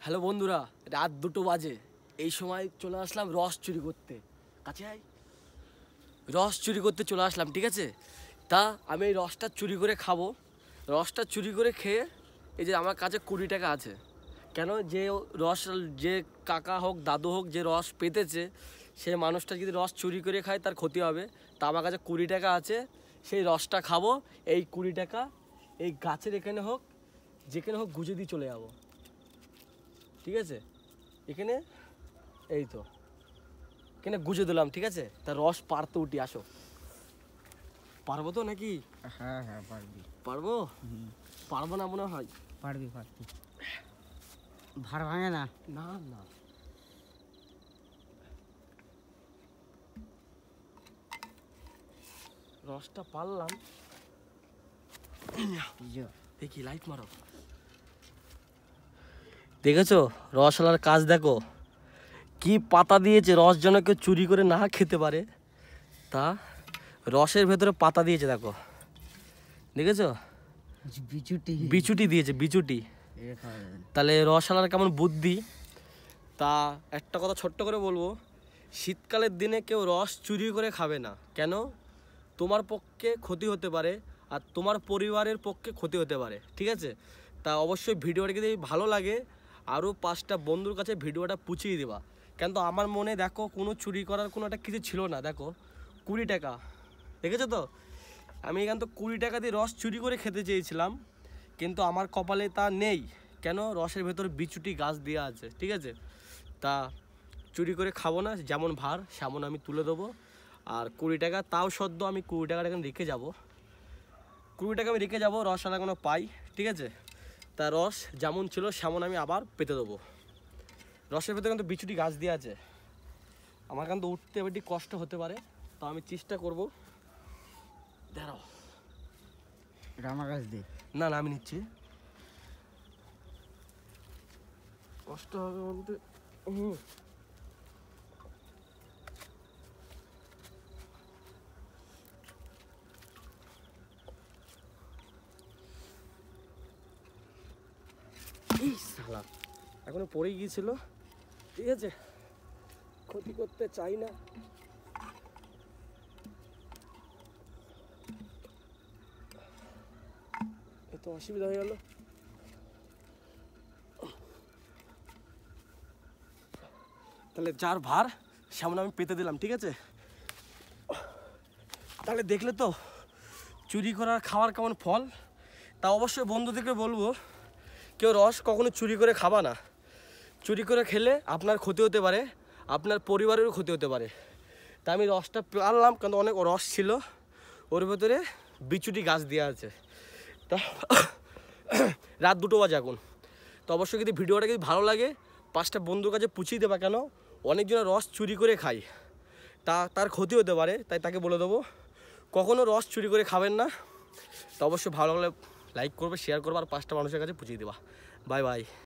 Hello বন্ধুরা, রাত 2টো বাজে। এই সময় চলে আসলাম রস চুরি করতে। কাছে আয়, রস চুরি করতে চলে আসলাম, ঠিক আছে? তা আমি এই রসটা চুরি করে খাবো। রসটা চুরি করে খেয়ে এই যে আমার কাছে 20 টাকা আছে। কেন যে রস, যে কাকা হোক দাদু হোক যে রস পেতেছে, সে মানুষটা যদি রস চুরি করে খায় তার ক্ষতি হবে। তা আমার কাছে 20 টাকা আছে, সেই রসটা খাবো। এই 20 টাকা এই গাছের এখানে হোক, যেখানে হোক গুজে দিয়ে চলে যাবো, ঠিক আছে? এখানে এই তো এখানে গুজে দিলাম, ঠিক আছে? তা রস পারতে উঠি, আসো। পারবো তো নাকি? হ্যাঁ হ্যাঁ পারবি। পারবো? পারবো না মনে হয়। পারবি পারবি, ভার ভাঙে না। না না, রসটা পারলাম। দেখি, লাইট মারো। দেখেছো রসওয়ালার কাজ? দেখো কি পাতা দিয়েছে, রস যেন কেউ চুরি করে না খেতে পারে। তা রসের ভেতরে পাতা দিয়েছে, দেখো, দেখেছো? বিচুটি বিচুটি দিয়েছে, বিচুটি। তাহলে রসওয়ালার কেমন বুদ্ধি। তা একটা কথা ছোট্ট করে বলবো, শীতকালের দিনে কেউ রস চুরি করে খাবে না। কেন? তোমার পক্ষে ক্ষতি হতে পারে আর তোমার পরিবারের পক্ষে ক্ষতি হতে পারে, ঠিক আছে? তা অবশ্যই ভিডিওটা যদি ভালো লাগে আরও 5টা বন্ধুর কাছে ভিডিওটা পুছিয়ে দেবা। কেন তো আমার মনে দেখো কোনো চুরি করার কোনো একটা কিছু ছিল না। দেখো 20 টাকা, দেখেছো তো? আমি এখান তো 20 টাকা দিয়ে রস চুরি করে খেতে চেয়েছিলাম, কিন্তু আমার কপালে তা নেই। কেন? রসের ভেতরে বিচুটি গাছ দেওয়া আছে, ঠিক আছে? তা চুরি করে খাবো না, যেমন ভার সেমন আমি তুলে দেবো। আর 20 টাকা তাও সদ্য আমি 20 টাকাটা এখানে রেখে যাবো। 20 টাকা আমি রেখে যাবো, রসওয়ালা কোনো পাই, ঠিক আছে? তা রস যেমন ছিল সেমন আমি আবার পেতে দেবো। রসের ভেতরে কিন্তু বিচুটি গাছ দিয়ে আছে। আমার কিন্তু উঠতে একটু কষ্ট হতে পারে, তো আমি চেষ্টা করবো। দাঁড়াও, রামা গাছ দে। না না, আমি নিচ্ছি। কষ্ট হবে বলতে এই শালা এখনো পড়ে গিয়েছিল, ঠিক আছে? ক্ষতি করতে চাই না। এত অসুবিধা হয়ে গেল। তাহলে যার ভার সামনে আমি পেতে দিলাম, ঠিক আছে? তাহলে দেখলে তো চুরি করার খাওয়ার কেমন ফল। তা অবশ্যই বন্ধুদেরকে বলবো, কেউ রস কখনো চুরি করে খাবা না। চুরি করে খেলে আপনার ক্ষতি হতে পারে, আপনার পরিবারেরও ক্ষতি হতে পারে। তা আমি রসটা পারলাম, কিন্তু অনেক রস ছিল, ওর ভেতরে বিচুটি গাছ দেওয়া আছে। তা রাত 2টো বাজে এখন। তো অবশ্যই যদি ভিডিওটা যদি ভালো লাগে 5টা বন্ধুর কাছে পুছিয়ে দেবা। কেন? অনেকজনের রস চুরি করে খায়, তার ক্ষতি হতে পারে, তাই তাকে বলে দেবো কখনও রস চুরি করে খাবেন না। তো অবশ্যই ভালো লাগলে লাইক করবে, শেয়ার করবে আর 5টা মানুষের কাছে পুছিয়ে দেবা। Bye bye.